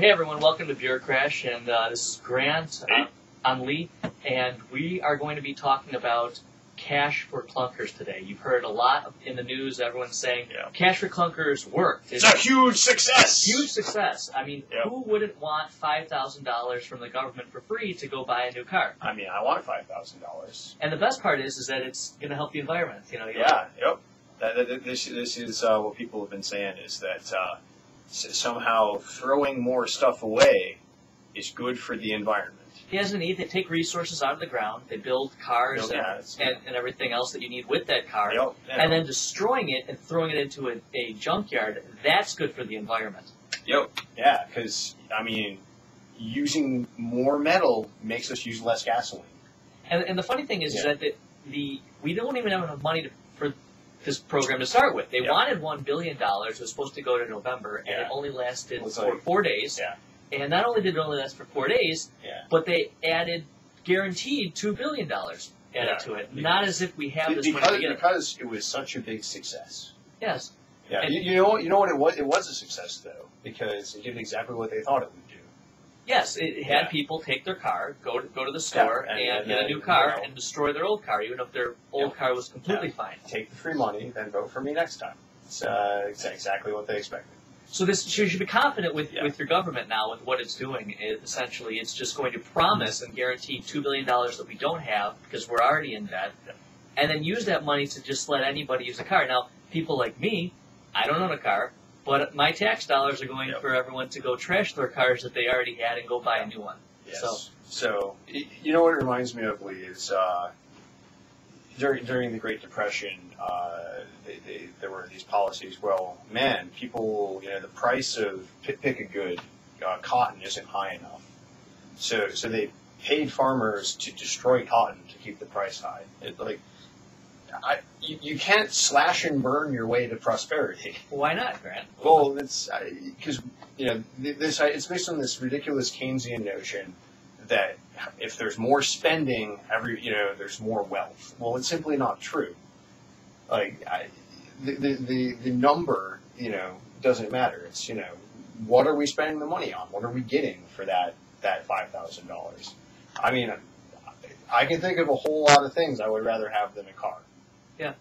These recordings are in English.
Hey everyone, welcome to Beer Crash, and this is Grant. I'm Lee, and we are going to be talking about cash for clunkers today. You've heard a lot in the news, everyone's saying, cash for clunkers worked. It's a huge success! Huge success. I mean, who wouldn't want $5,000 from the government for free to go buy a new car? I mean, I want $5,000. And the best part is that it's going to help the environment. This is what people have been saying, is that somehow throwing more stuff away is good for the environment. Yes, indeed. They take resources out of the ground. They build cars and everything else that you need with that car. And then destroying it and throwing it into a junkyard, that's good for the environment. Yeah, because, I mean, using more metal makes us use less gasoline. And the funny thing is that we don't even have enough money for this program to start with. They wanted $1 billion. It was supposed to go to November, and it only lasted for 4 days. And not only did it only last for 4 days, but they added guaranteed $2 billion added to it. Not as if we have this money together. Because it was such a big success. Yes. Yeah. You know what it was? It was a success, though, because it did exactly what they thought it would do. Yes, it had people take their car, go to the store, and get a new car and destroy their old car, even if their old car was completely fine. Take the free money, then vote for me next time. It's exactly what they expected. So you should be confident with your government now with what it's doing. Essentially, it's just going to promise and guarantee $2 billion that we don't have because we're already in debt, and then use that money to just let anybody use a car. Now, people like me, I don't own a car, but my tax dollars are going for everyone to go trash their cars that they already had and go buy a new one. Yes. So you know what it reminds me of, Lee, is during the Great Depression, there were these policies. Well, man, people, the price of pick a good cotton isn't high enough, so they paid farmers to destroy cotton to keep the price high. You can't slash and burn your way to prosperity. Why not, Grant? Well, it's because it's based on this ridiculous Keynesian notion that if there's more spending, there's more wealth. Well, it's simply not true. The number, doesn't matter. It's, what are we spending the money on? What are we getting for that $5,000? I mean, I can think of a whole lot of things I would rather have than a car. Yeah.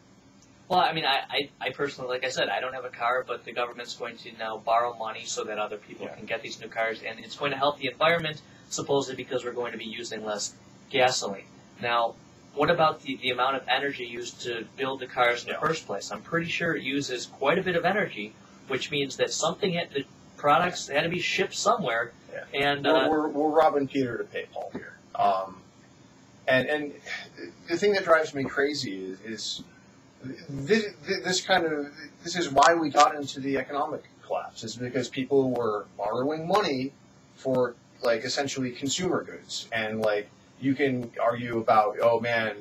Well, I mean, I personally, like I said, I don't have a car, but the government's going to now borrow money so that other people can get these new cars, and it's going to help the environment, supposedly because we're going to be using less gasoline. Now, what about the amount of energy used to build the cars in the first place? I'm pretty sure it uses quite a bit of energy, which means that the products had to be shipped somewhere. And we're robbing Peter to pay Paul here. And the thing that drives me crazy is this is why we got into the economic collapse, is because people were borrowing money for essentially consumer goods, and you can argue about, oh man,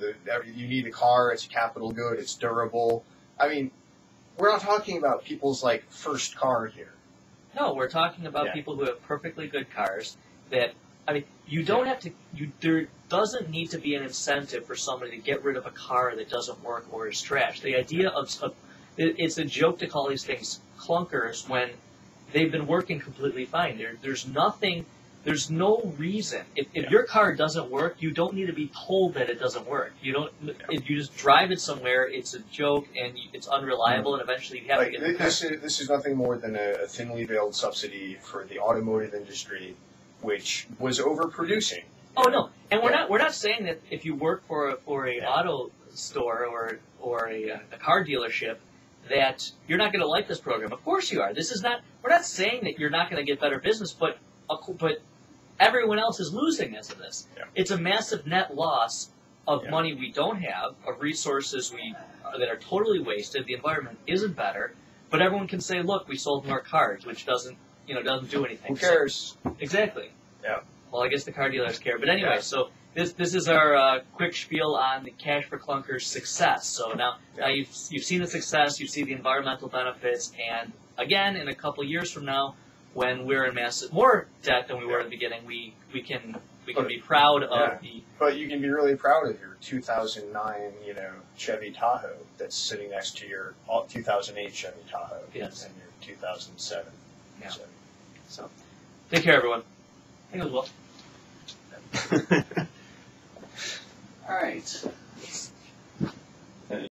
you need a car, it's a capital good, it's durable. I mean, we're not talking about people's first car here. No, we're talking about people who have perfectly good cars that, I mean, you don't have to, there doesn't need to be an incentive for somebody to get rid of a car that doesn't work or is trash. The idea of it's a joke to call these things clunkers when they've been working completely fine. There's no reason. If your car doesn't work, you don't need to be told that it doesn't work. If you just drive it somewhere, it's a joke and it's unreliable, and eventually you have to get the car. This is nothing more than a thinly veiled subsidy for the automotive industry, which was overproducing. Oh no, and we're not saying that if you work for a auto store or a car dealership that you're not going to like this program. Of course you are. We're not saying that you're not going to get better business, but everyone else is losing as of this. It's a massive net loss of money we don't have, of resources that are totally wasted. The environment isn't better, but everyone can say, "Look, we sold more cars," which doesn't do anything. Who cares? So, exactly. Yeah. Well, I guess the car dealers care. But anyway, so this is our quick spiel on the Cash for Clunkers success. So now you've seen the success, you've seen the environmental benefits, and again, in a couple years from now, when we're in more debt than we were in the beginning, we can be proud of the. But you can be really proud of your 2009, Chevy Tahoe that's sitting next to your 2008 Chevy Tahoe and your 2007. Yeah. So Take care, everyone. I think it was well. All right.